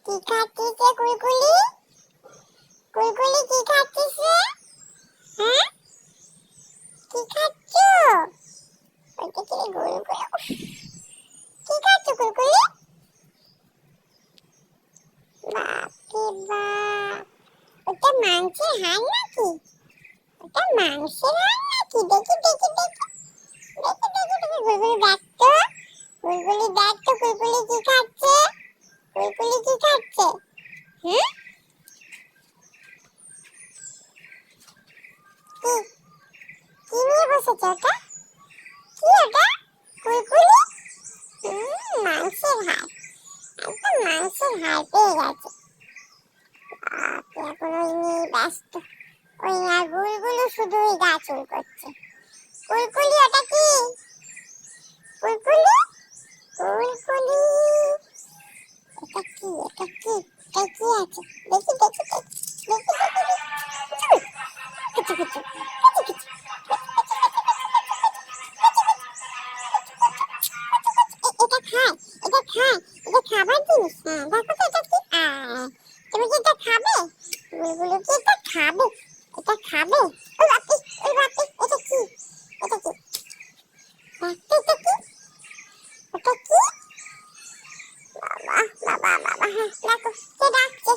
কি খাচ্ছিস কুলকুলি? কুলকুলি কি খাচ্ছিস? হ্যাঁ, কি খাচ্ছ? ওইটা কি গোল করে? কি খাচ্ছ কুলকুলি? বাপরে বাপ, ওটা মাংসের হাড় নাকি? ওটা মাংসের হাড় নাকি? দেখি দেখি দেখি দেখি দেখি দেখি গুলগুলি দেখ তো, গুলগুলি দেখ তো, গুলগুলি কি খাচ্ছে? গুলগুলি কি খাচ্ছে? হ্যাঁ, কি কি নিয়ে বসেছে ওটা? কি ওটা? কুলকুলি? মাংসের হাড়, একদম মাংসের হাড় পেয়ে গেছে। এখন ওই নিয়ে ব্যস্ত। ওই আর গুলগুলো শুধু ওই গা চুল করছে। কুলকুলি ওটা কি? কুলকুলি, কুলকুলি, এটা কি? এটা কি? এটা কি আছে? দেখি দেখি দেখি দেখি দেখি কিছু কিছু কিছু কিছু এটা খায়, এটা খায়, এটা খাবার জিনিস। হ্যাঁ দেখো তো এটা কি? তুমি কি এটা খাবে? বুলবুলু কি এটা খাবে? এটা খাবে? ওই বাপি, ওই বাপি, এটা কি? এটা কি? দেখো এটা কি? ওটা কি? বাবা বাবা বাবা, হ্যাঁ দেখো কে ডাকছে।